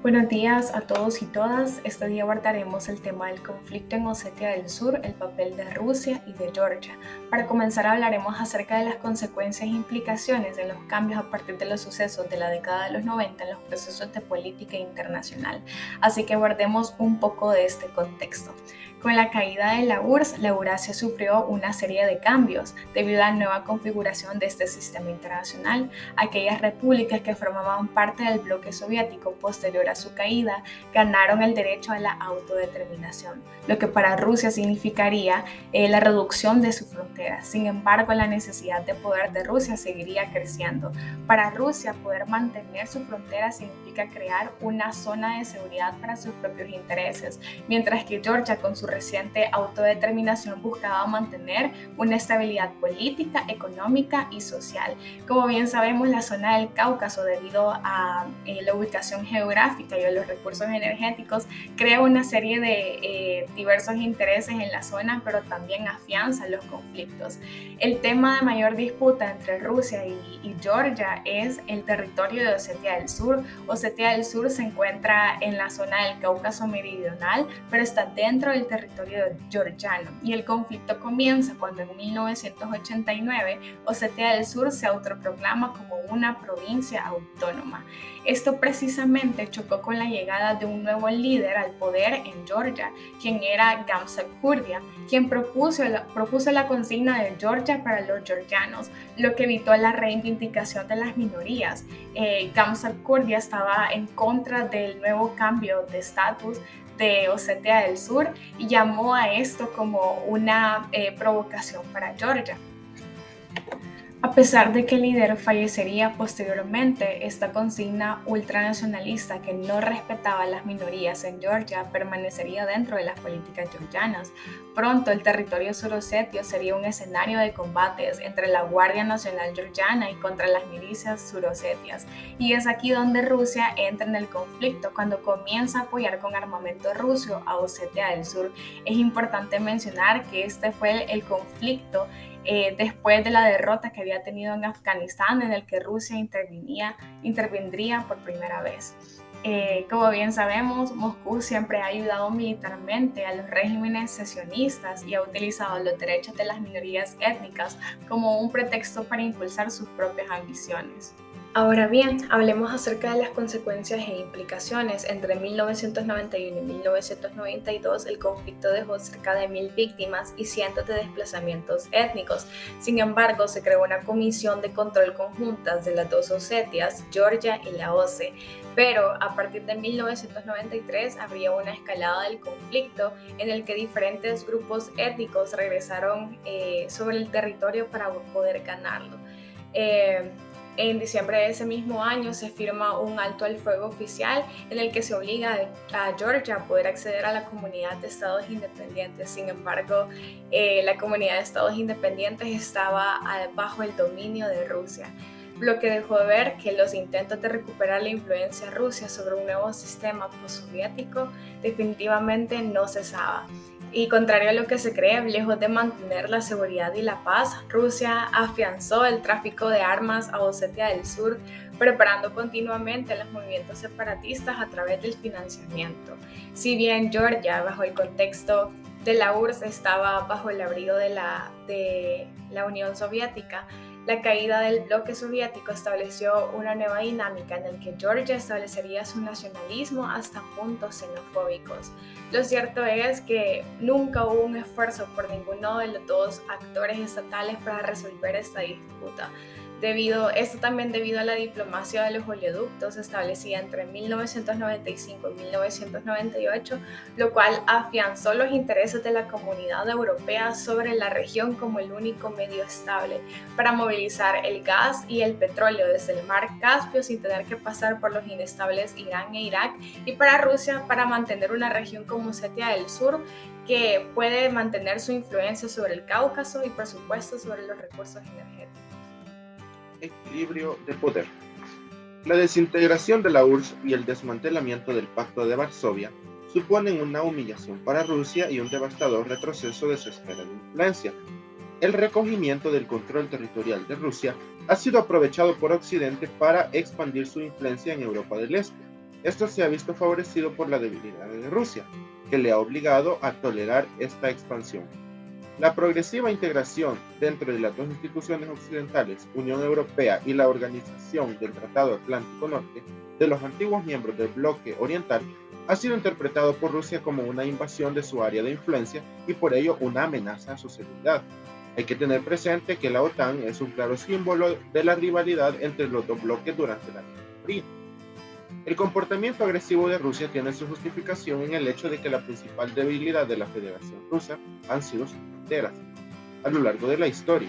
Buenos días a todos y todas. Este día abordaremos el tema del conflicto en Osetia del Sur, el papel de Rusia y de Georgia. Para comenzar hablaremos acerca de las consecuencias e implicaciones de los cambios a partir de los sucesos de la década de los 90 en los procesos de política internacional. Así que abordemos un poco de este contexto. Con la caída de la URSS, la Eurasia sufrió una serie de cambios debido a la nueva configuración de este sistema internacional. Aquellas repúblicas que formaban parte del bloque soviético posterior a su caída ganaron el derecho a la autodeterminación, lo que para Rusia significaría la reducción de sus fronteras. Sin embargo, la necesidad de poder de Rusia seguiría creciendo. Para Rusia, poder mantener su frontera significa crear una zona de seguridad para sus propios intereses, mientras que Georgia, con su reciente autodeterminación, buscaba mantener una estabilidad política, económica y social. Como bien sabemos, la zona del Cáucaso, debido a la ubicación geográfica y a los recursos energéticos, crea una serie de diversos intereses en la zona, pero también afianza los conflictos. El tema de mayor disputa entre Rusia y Georgia es el territorio de Osetia del Sur. Osetia del Sur se encuentra en la zona del Cáucaso meridional, pero está dentro del territorio georgiano, y el conflicto comienza cuando en 1989 Osetia del Sur se autoproclama como una provincia autónoma. Esto precisamente chocó con la llegada de un nuevo líder al poder en Georgia, quien era Gamzat Kurdia, quien propuso la consigna de Georgia para los georgianos, lo que evitó la reivindicación de las minorías. Gamzat Kurdia estaba en contra del nuevo cambio de estatus de Osetia del Sur y llamó a esto como una provocación para Georgia. A pesar de que el líder fallecería posteriormente, esta consigna ultranacionalista que no respetaba las minorías en Georgia permanecería dentro de las políticas georgianas. Pronto el territorio surosetio sería un escenario de combates entre la Guardia Nacional Georgiana y contra las milicias surosetias. Y es aquí donde Rusia entra en el conflicto, cuando comienza a apoyar con armamento ruso a Osetia del Sur. Es importante mencionar que este fue el conflicto después de la derrota que había tenido en Afganistán, en el que Rusia intervendría por primera vez. Como bien sabemos, Moscú siempre ha ayudado militarmente a los regímenes secesionistas y ha utilizado los derechos de las minorías étnicas como un pretexto para impulsar sus propias ambiciones. Ahora bien, hablemos acerca de las consecuencias e implicaciones. Entre 1991 y 1992, el conflicto dejó cerca de 1.000 víctimas y cientos de desplazamientos étnicos. Sin embargo, se creó una comisión de control conjuntas de las dos Osetias, Georgia y la OSE. Pero a partir de 1993 habría una escalada del conflicto en el que diferentes grupos étnicos regresaron sobre el territorio para poder ganarlo. En diciembre de ese mismo año se firma un alto al fuego oficial en el que se obliga a Georgia a poder acceder a la comunidad de estados independientes. Sin embargo, la comunidad de estados independientes estaba bajo el dominio de Rusia, lo que dejó de ver que los intentos de recuperar la influencia rusa sobre un nuevo sistema postsoviético definitivamente no cesaba. Y contrario a lo que se cree, lejos de mantener la seguridad y la paz, Rusia afianzó el tráfico de armas a Osetia del Sur, preparando continuamente los movimientos separatistas a través del financiamiento. Si bien Georgia, bajo el contexto de la URSS, estaba bajo el abrigo de la Unión Soviética, la caída del bloque soviético estableció una nueva dinámica en la que Georgia establecería su nacionalismo hasta puntos xenofóbicos. Lo cierto es que nunca hubo un esfuerzo por ninguno de los dos actores estatales para resolver esta disputa. Esto también debido a la diplomacia de los oleoductos establecida entre 1995 y 1998, lo cual afianzó los intereses de la comunidad europea sobre la región como el único medio estable para movilizar el gas y el petróleo desde el mar Caspio sin tener que pasar por los inestables Irán e Irak, y para Rusia para mantener una región como Osetia del Sur que puede mantener su influencia sobre el Cáucaso y por supuesto sobre los recursos energéticos. Equilibrio de poder. La desintegración de la URSS y el desmantelamiento del Pacto de Varsovia suponen una humillación para Rusia y un devastador retroceso de su esfera de influencia. El recogimiento del control territorial de Rusia ha sido aprovechado por Occidente para expandir su influencia en Europa del Este. Esto se ha visto favorecido por la debilidad de Rusia, que le ha obligado a tolerar esta expansión. La progresiva integración dentro de las dos instituciones occidentales, Unión Europea y la Organización del Tratado Atlántico Norte, de los antiguos miembros del bloque oriental, ha sido interpretado por Rusia como una invasión de su área de influencia y por ello una amenaza a su seguridad. Hay que tener presente que la OTAN es un claro símbolo de la rivalidad entre los dos bloques durante la Guerra Fría. El comportamiento agresivo de Rusia tiene su justificación en el hecho de que la principal debilidad de la Federación Rusa han sido sus fronteras a lo largo de la historia,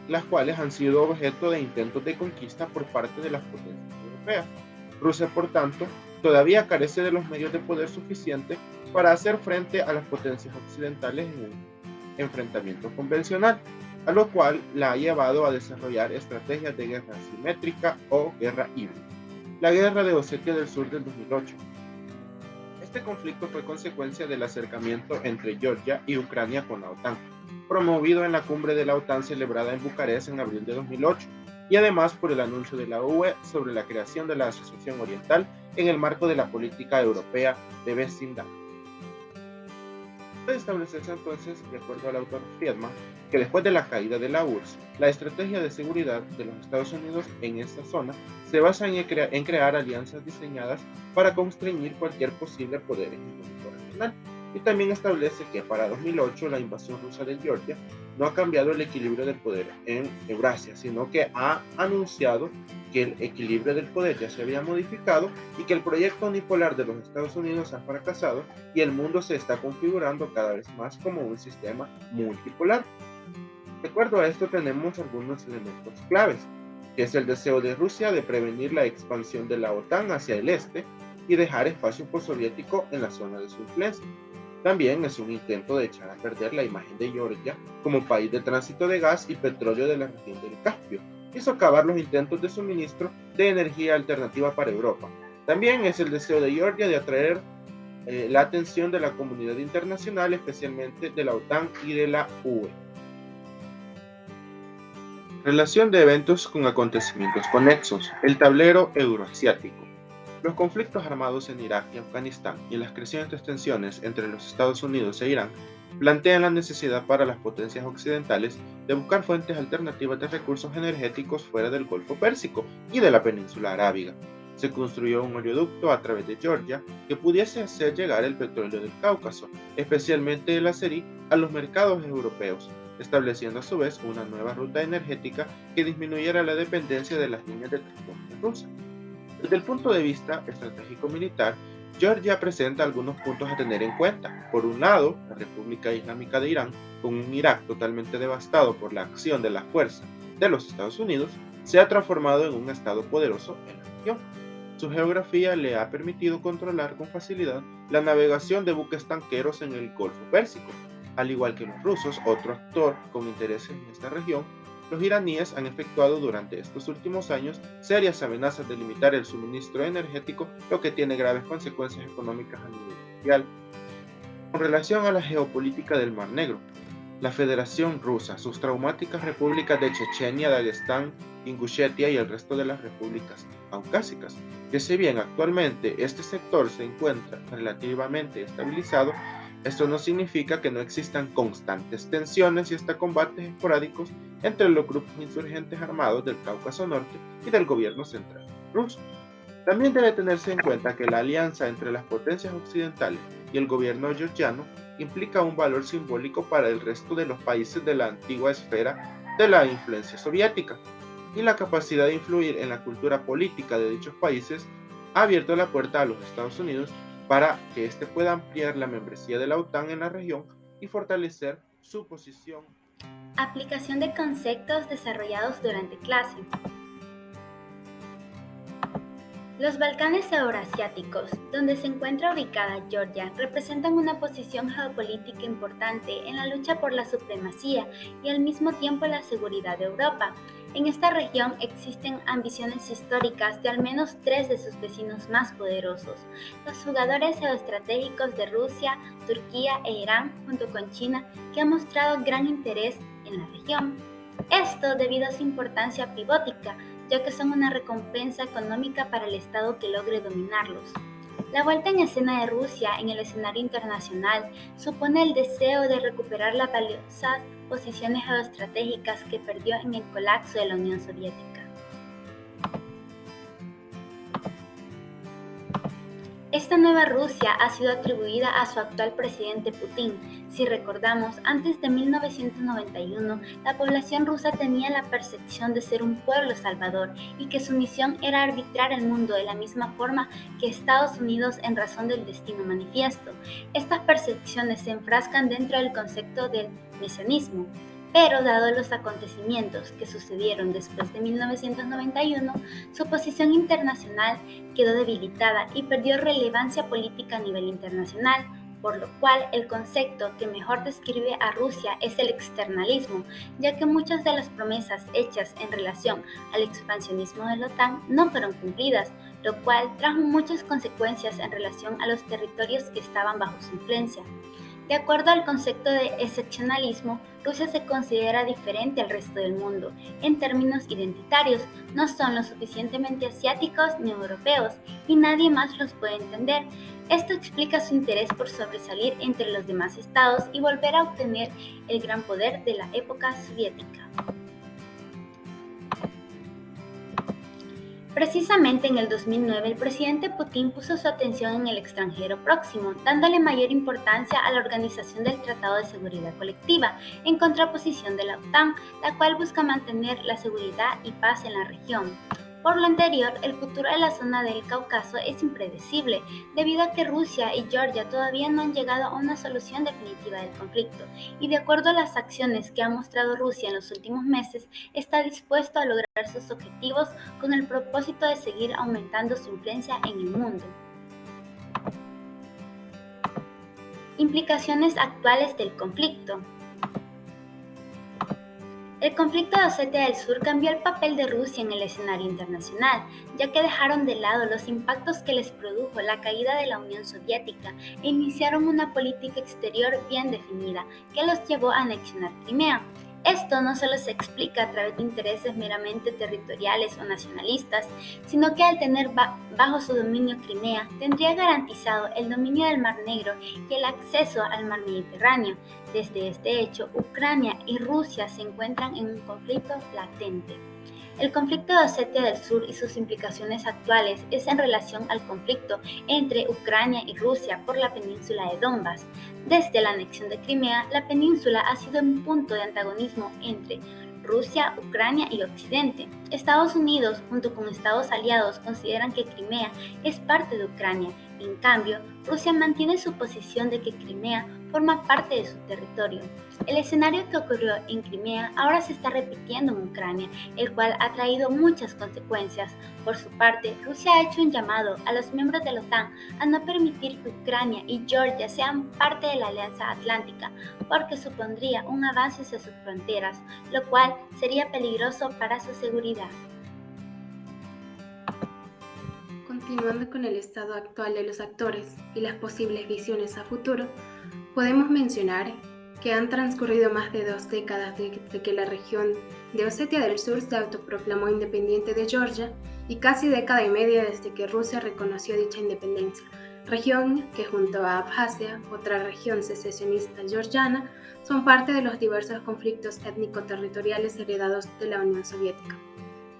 las cuales han sido objeto de intentos de conquista por parte de las potencias europeas. Rusia, por tanto, todavía carece de los medios de poder suficientes para hacer frente a las potencias occidentales en un enfrentamiento convencional, a lo cual la ha llevado a desarrollar estrategias de guerra asimétrica o guerra híbrida. La guerra de Osetia del Sur del 2008. Este conflicto fue consecuencia del acercamiento entre Georgia y Ucrania con la OTAN, promovido en la cumbre de la OTAN celebrada en Bucarest en abril de 2008, y además por el anuncio de la UE sobre la creación de la Asociación Oriental en el marco de la política europea de vecindad. Puede establecerse entonces, de acuerdo al autor Friedman, que después de la caída de la URSS, la estrategia de seguridad de los Estados Unidos en esta zona se basa en crear alianzas diseñadas para constreñir cualquier posible poder hegemónico regional. Y también establece que para 2008 la invasión rusa de Georgia no ha cambiado el equilibrio del poder en Eurasia, sino que ha anunciado que el equilibrio del poder ya se había modificado y que el proyecto unipolar de los Estados Unidos ha fracasado y el mundo se está configurando cada vez más como un sistema multipolar. De acuerdo a esto tenemos algunos elementos claves, que es el deseo de Rusia de prevenir la expansión de la OTAN hacia el este y dejar espacio postsoviético en la zona de su influencia. También es un intento de echar a perder la imagen de Georgia como país de tránsito de gas y petróleo de la región del Caspio y socavar los intentos de suministro de energía alternativa para Europa. También es el deseo de Georgia de atraer la atención de la comunidad internacional, especialmente de la OTAN y de la UE. Relación de eventos con acontecimientos conexos. El tablero euroasiático. Los conflictos armados en Irak y Afganistán y las crecientes tensiones entre los Estados Unidos e Irán plantean la necesidad para las potencias occidentales de buscar fuentes alternativas de recursos energéticos fuera del Golfo Pérsico y de la península arábiga. Se construyó un oleoducto a través de Georgia que pudiese hacer llegar el petróleo del Cáucaso, especialmente el azerí, a los mercados europeos, estableciendo a su vez una nueva ruta energética que disminuyera la dependencia de las líneas de transporte rusas. Desde el punto de vista estratégico-militar, Georgia presenta algunos puntos a tener en cuenta. Por un lado, la República Islámica de Irán, con un Irak totalmente devastado por la acción de la fuerza de los Estados Unidos, se ha transformado en un estado poderoso en la región. Su geografía le ha permitido controlar con facilidad la navegación de buques tanqueros en el Golfo Pérsico. Al igual que los rusos, otro actor con intereses en esta región, los iraníes han efectuado durante estos últimos años serias amenazas de limitar el suministro energético, lo que tiene graves consecuencias económicas a nivel mundial. Con relación a la geopolítica del Mar Negro, la Federación Rusa, sus traumáticas repúblicas de Chechenia, Dagestán, Ingushetia y el resto de las repúblicas caucásicas, que si bien actualmente este sector se encuentra relativamente estabilizado, esto no significa que no existan constantes tensiones y hasta combates esporádicos entre los grupos insurgentes armados del Cáucaso Norte y del gobierno central ruso. También debe tenerse en cuenta que la alianza entre las potencias occidentales y el gobierno georgiano implica un valor simbólico para el resto de los países de la antigua esfera de la influencia soviética, y la capacidad de influir en la cultura política de dichos países ha abierto la puerta a los Estados Unidos para que éste pueda ampliar la membresía de la OTAN en la región y fortalecer su posición. Aplicación de conceptos desarrollados durante clase. Los Balcanes euroasiáticos, donde se encuentra ubicada Georgia, representan una posición geopolítica importante en la lucha por la supremacía y al mismo tiempo la seguridad de Europa. En esta región existen ambiciones históricas de al menos 3 de sus vecinos más poderosos, los jugadores geoestratégicos de Rusia, Turquía e Irán, junto con China, que han mostrado gran interés en la región. Esto debido a su importancia pivótica, ya que son una recompensa económica para el Estado que logre dominarlos. La vuelta en escena de Rusia en el escenario internacional supone el deseo de recuperar las valiosas posiciones geoestratégicas que perdió en el colapso de la Unión Soviética. Esta nueva Rusia ha sido atribuida a su actual presidente Putin. Si recordamos, antes de 1991, la población rusa tenía la percepción de ser un pueblo salvador y que su misión era arbitrar el mundo de la misma forma que Estados Unidos en razón del destino manifiesto. Estas percepciones se enfrascan dentro del concepto del mesianismo. Pero dado los acontecimientos que sucedieron después de 1991, su posición internacional quedó debilitada y perdió relevancia política a nivel internacional, por lo cual el concepto que mejor describe a Rusia es el externalismo, ya que muchas de las promesas hechas en relación al expansionismo de la OTAN no fueron cumplidas, lo cual trajo muchas consecuencias en relación a los territorios que estaban bajo su influencia. De acuerdo al concepto de excepcionalismo, Rusia se considera diferente al resto del mundo. En términos identitarios, no son lo suficientemente asiáticos ni europeos, y nadie más los puede entender. Esto explica su interés por sobresalir entre los demás estados y volver a obtener el gran poder de la época soviética. Precisamente en el 2009, el presidente Putin puso su atención en el extranjero próximo, dándole mayor importancia a la organización del Tratado de Seguridad Colectiva, en contraposición de la OTAN, la cual busca mantener la seguridad y paz en la región. Por lo anterior, el futuro de la zona del Cáucaso es impredecible, debido a que Rusia y Georgia todavía no han llegado a una solución definitiva del conflicto, y de acuerdo a las acciones que ha mostrado Rusia en los últimos meses, está dispuesto a lograr sus objetivos con el propósito de seguir aumentando su influencia en el mundo. Implicaciones actuales del conflicto. El conflicto de Osetia del Sur cambió el papel de Rusia en el escenario internacional, ya que dejaron de lado los impactos que les produjo la caída de la Unión Soviética e iniciaron una política exterior bien definida, que los llevó a anexionar Crimea. Esto no solo se explica a través de intereses meramente territoriales o nacionalistas, sino que al tener bajo su dominio Crimea, tendría garantizado el dominio del Mar Negro y el acceso al Mar Mediterráneo. Desde este hecho, Ucrania y Rusia se encuentran en un conflicto latente. El conflicto de Osetia del Sur y sus implicaciones actuales es en relación al conflicto entre Ucrania y Rusia por la península de Donbass. Desde la anexión de Crimea, la península ha sido un punto de antagonismo entre Rusia, Ucrania y Occidente. Estados Unidos, junto con estados aliados, consideran que Crimea es parte de Ucrania. En cambio, Rusia mantiene su posición de que Crimea forma parte de su territorio. El escenario que ocurrió en Crimea ahora se está repitiendo en Ucrania, el cual ha traído muchas consecuencias. Por su parte, Rusia ha hecho un llamado a los miembros de la OTAN a no permitir que Ucrania y Georgia sean parte de la Alianza Atlántica, porque supondría un avance hacia sus fronteras, lo cual sería peligroso para su seguridad. Continuando con el estado actual de los actores y las posibles visiones a futuro, podemos mencionar que han transcurrido más de 2 décadas desde que la región de Osetia del Sur se autoproclamó independiente de Georgia y casi década y media desde que Rusia reconoció dicha independencia, región que junto a Abjasia, otra región secesionista georgiana, son parte de los diversos conflictos étnico-territoriales heredados de la Unión Soviética.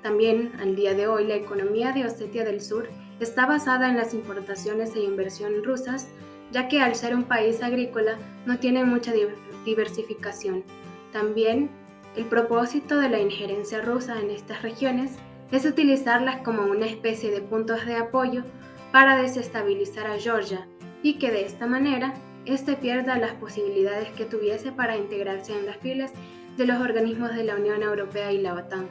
También, al día de hoy, la economía de Osetia del Sur está basada en las importaciones e inversión rusas, ya que al ser un país agrícola no tiene mucha diversificación. También, el propósito de la injerencia rusa en estas regiones es utilizarlas como una especie de puntos de apoyo para desestabilizar a Georgia y que de esta manera éste pierda las posibilidades que tuviese para integrarse en las filas de los organismos de la Unión Europea y la OTAN.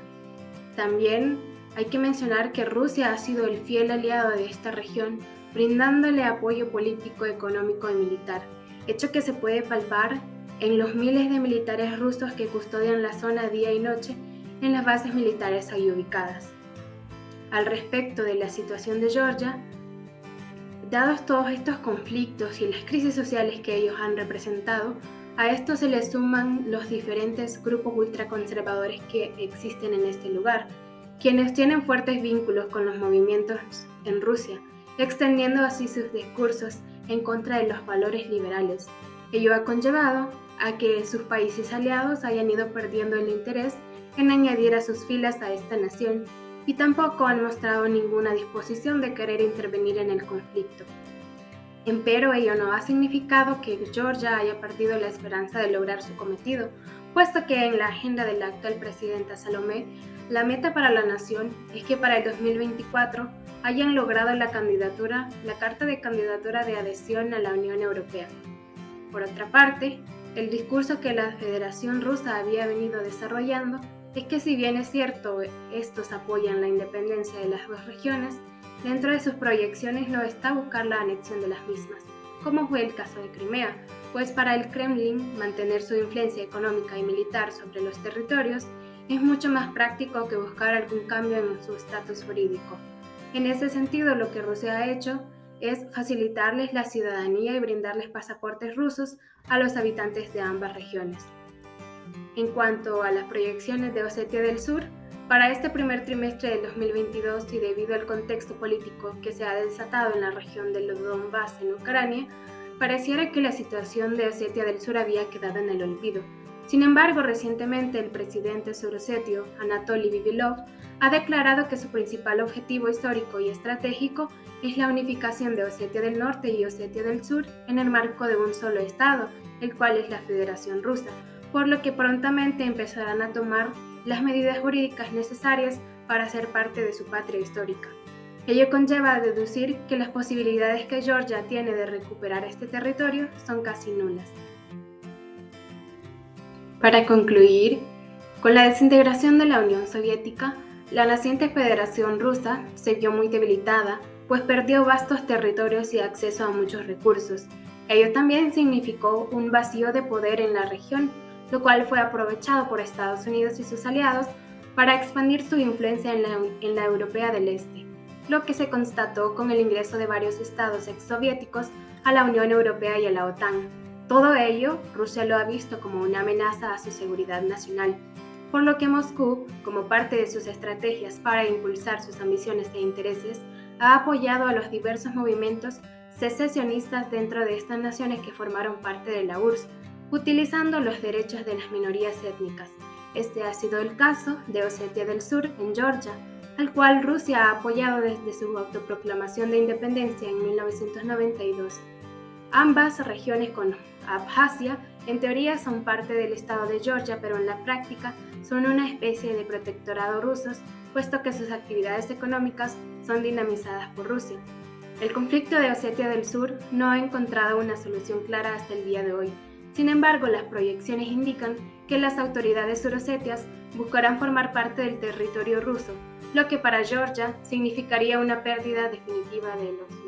También hay que mencionar que Rusia ha sido el fiel aliado de esta región, brindándole apoyo político, económico y militar, hecho que se puede palpar en los miles de militares rusos que custodian la zona día y noche en las bases militares ahí ubicadas. Al respecto de la situación de Georgia, dados todos estos conflictos y las crisis sociales que ellos han representado, a esto se le suman los diferentes grupos ultraconservadores que existen en este lugar, quienes tienen fuertes vínculos con los movimientos en Rusia, extendiendo así sus discursos en contra de los valores liberales. Ello ha conllevado a que sus países aliados hayan ido perdiendo el interés en añadir a sus filas a esta nación y tampoco han mostrado ninguna disposición de querer intervenir en el conflicto. Empero ello no ha significado que Georgia haya perdido la esperanza de lograr su cometido, puesto que en la agenda de la actual presidenta Salomé, la meta para la nación es que para el 2024 hayan logrado la carta de candidatura de adhesión a la Unión Europea. Por otra parte, el discurso que la Federación Rusa había venido desarrollando es que si bien es cierto, estos apoyan la independencia de las dos regiones, dentro de sus proyecciones no está buscar la anexión de las mismas, como fue el caso de Crimea, pues para el Kremlin mantener su influencia económica y militar sobre los territorios es mucho más práctico que buscar algún cambio en su estatus jurídico. En ese sentido, lo que Rusia ha hecho es facilitarles la ciudadanía y brindarles pasaportes rusos a los habitantes de ambas regiones. En cuanto a las proyecciones de Osetia del Sur, para este primer trimestre del 2022 y debido al contexto político que se ha desatado en la región del Donbass en Ucrania, pareciera que la situación de Osetia del Sur había quedado en el olvido. Sin embargo, recientemente el presidente surosetio, Anatoly Bibilov, ha declarado que su principal objetivo histórico y estratégico es la unificación de Osetia del Norte y Osetia del Sur en el marco de un solo Estado, el cual es la Federación Rusa, por lo que prontamente empezarán a tomar las medidas jurídicas necesarias para ser parte de su patria histórica. Ello conlleva a deducir que las posibilidades que Georgia tiene de recuperar este territorio son casi nulas. Para concluir, con la desintegración de la Unión Soviética, la naciente Federación Rusa se vio muy debilitada, pues perdió vastos territorios y acceso a muchos recursos. Ello también significó un vacío de poder en la región, lo cual fue aprovechado por Estados Unidos y sus aliados para expandir su influencia en la Europea del Este, lo que se constató con el ingreso de varios estados exsoviéticos a la Unión Europea y a la OTAN. Todo ello, Rusia lo ha visto como una amenaza a su seguridad nacional, por lo que Moscú, como parte de sus estrategias para impulsar sus ambiciones e intereses, ha apoyado a los diversos movimientos secesionistas dentro de estas naciones que formaron parte de la URSS, utilizando los derechos de las minorías étnicas. Este ha sido el caso de Osetia del Sur en Georgia, al cual Rusia ha apoyado desde su autoproclamación de independencia en 1992. Ambas regiones con Abjasia en teoría son parte del estado de Georgia, pero en la práctica son una especie de protectorado rusos, puesto que sus actividades económicas son dinamizadas por Rusia. El conflicto de Osetia del Sur no ha encontrado una solución clara hasta el día de hoy. Sin embargo, las proyecciones indican que las autoridades surosetias buscarán formar parte del territorio ruso, lo que para Georgia significaría una pérdida definitiva de los